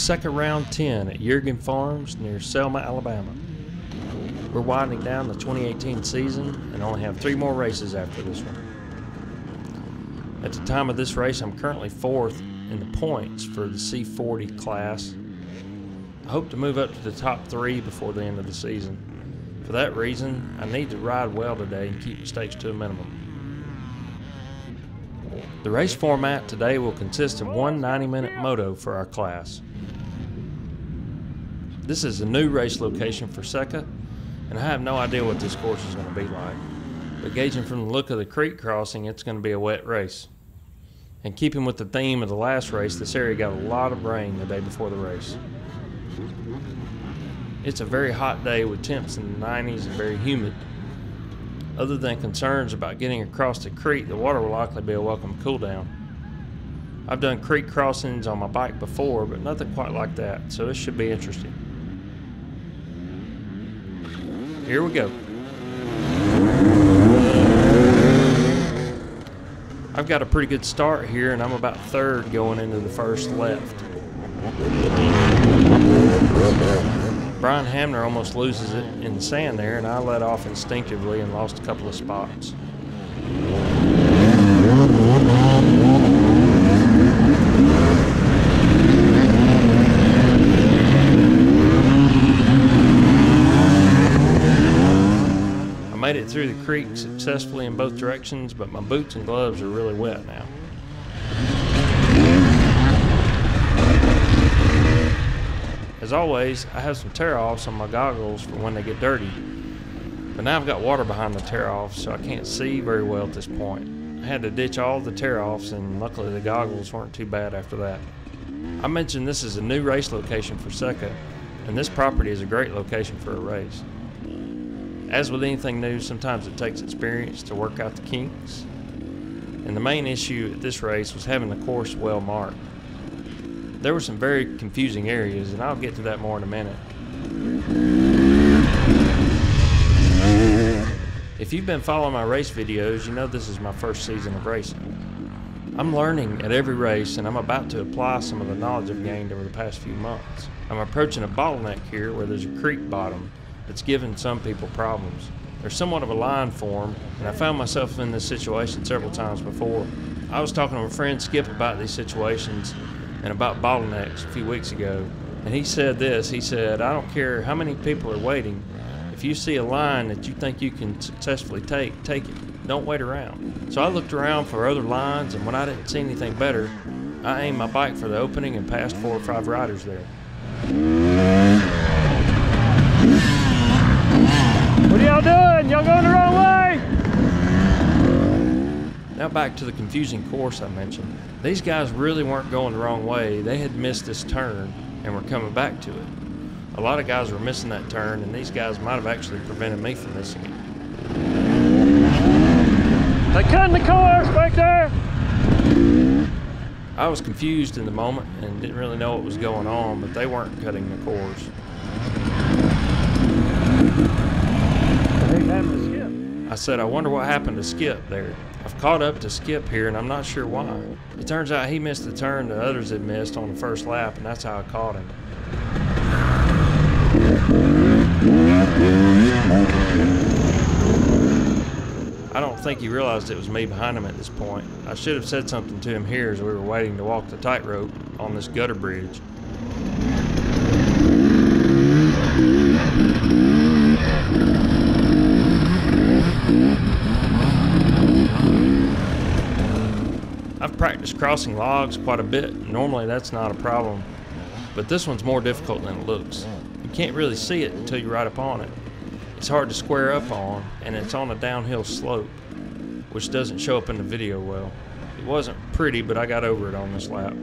SECCA Round 10 at Yeargan Farms near Selma, Alabama. We're winding down the 2018 season and only have 3 more races after this one. At the time of this race, I'm currently 4th in the points for the C40 class. I hope to move up to the top 3 before the end of the season. For that reason, I need to ride well today and keep mistakes to a minimum. The race format today will consist of one 90-minute moto for our class. This is a new race location for SECCA, and I have no idea what this course is going to be like. But gauging from the look of the creek crossing, it's going to be a wet race. And keeping with the theme of the last race, this area got a lot of rain the day before the race. It's a very hot day with temps in the 90s and very humid. Other than concerns about getting across the creek, the water will likely be a welcome cool down. I've done creek crossings on my bike before, but nothing quite like that, so this should be interesting. Here we go. I've got a pretty good start here, and I'm about 3rd going into the first left. Brian Hamner almost loses it in the sand there, and I let off instinctively and lost a couple of spots. I made it through the creek successfully in both directions, but my boots and gloves are really wet now. As always, I have some tear-offs on my goggles for when they get dirty, but now I've got water behind the tear-offs, so I can't see very well at this point. I had to ditch all the tear-offs, and luckily the goggles weren't too bad after that. I mentioned this is a new race location for SECCA, and this property is a great location for a race. As with anything new, sometimes it takes experience to work out the kinks, and the main issue at this race was having the course well marked. There were some very confusing areas, and I'll get to that more in a minute. If you've been following my race videos, you know this is my first season of racing. I'm learning at every race, and I'm about to apply some of the knowledge I've gained over the past few months. I'm approaching a bottleneck here where there's a creek bottom that's given some people problems. There's somewhat of a line form, and I found myself in this situation several times before. I was talking to a friend, Skip, about these situations and about bottlenecks a few weeks ago, and he said this. He said, I don't care how many people are waiting, if you see a line that you think you can successfully take it. Don't wait around. So I looked around for other lines, and when I didn't see anything better, I aimed my bike for the opening and passed 4 or 5 riders there. What are y'all doing? Y'all going the wrong way? Now back to the confusing course I mentioned. These guys really weren't going the wrong way. They had missed this turn and were coming back to it. A lot of guys were missing that turn, and these guys might have actually prevented me from missing it. They cut the course back there! I was confused in the moment and didn't really know what was going on, but they weren't cutting the course. I said, I wonder what happened to Skip there. I've caught up to Skip here, and I'm not sure why. It turns out he missed the turn that others had missed on the first lap, and that's how I caught him. I don't think he realized it was me behind him at this point. I should have said something to him here as we were waiting to walk the tightrope on this gutter bridge. I've practiced crossing logs quite a bit. Normally that's not a problem, but this one's more difficult than it looks. You can't really see it until you ride up on it. It's hard to square up on, and it's on a downhill slope, which doesn't show up in the video well. It wasn't pretty, but I got over it on this lap.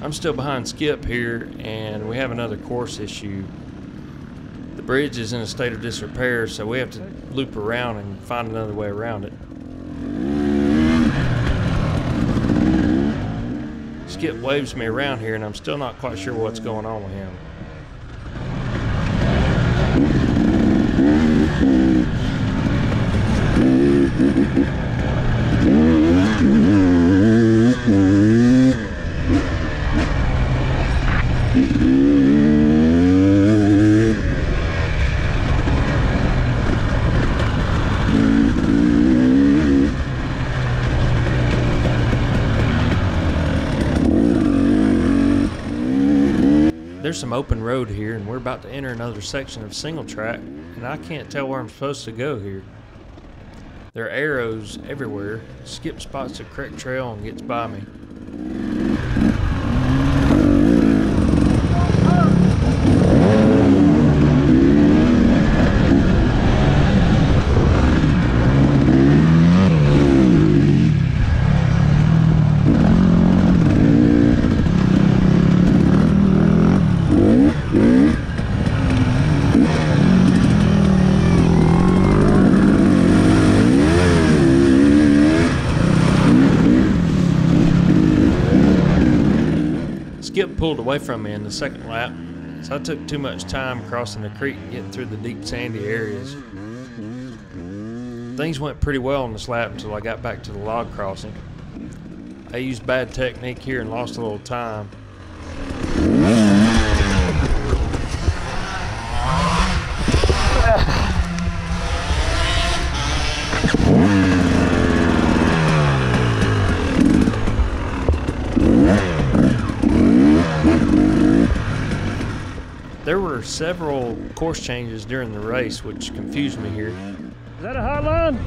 I'm still behind Skip here, and we have another course issue. The bridge is in a state of disrepair, so we have to loop around and find another way around it. Skip waves me around here, and I'm still not quite sure what's going on with him. There's some open road here, and we're about to enter another section of single track, and I can't tell where I'm supposed to go here. There are arrows everywhere. Skip spots the correct trail and gets by me. Skip pulled away from me in the second lap, so I took too much time crossing the creek and getting through the deep sandy areas. Things went pretty well on this lap until I got back to the log crossing. I used bad technique here and lost a little time. There were several course changes during the race, which confused me here. Is that a hot line?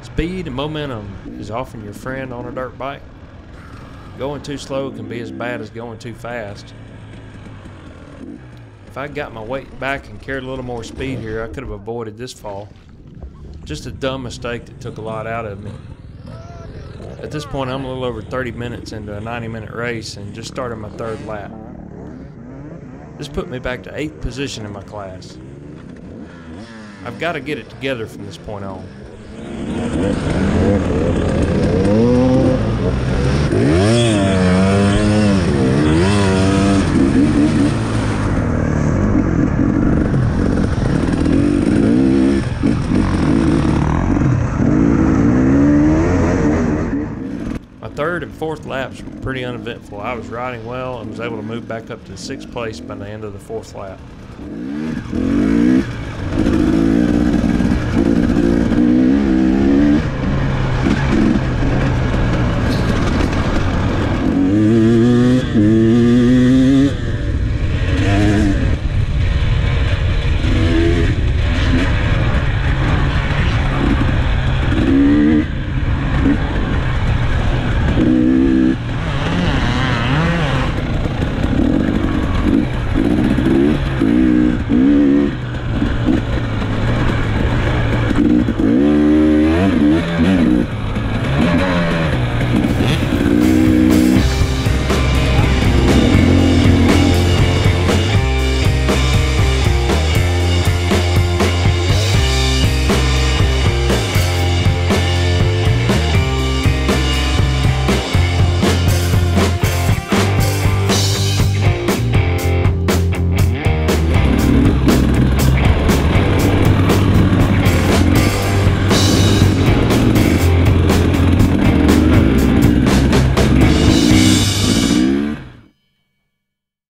Speed and momentum is often your friend on a dirt bike. Going too slow can be as bad as going too fast. If I got my weight back and carried a little more speed here, I could have avoided this fall. Just a dumb mistake that took a lot out of me. At this point, I'm a little over 30 minutes into a 90-minute race and just started my third lap. This put me back to 8th position in my class. I've got to get it together from this point on. My third and fourth laps were pretty uneventful. I was riding well and was able to move back up to 6th place by the end of the 4th lap.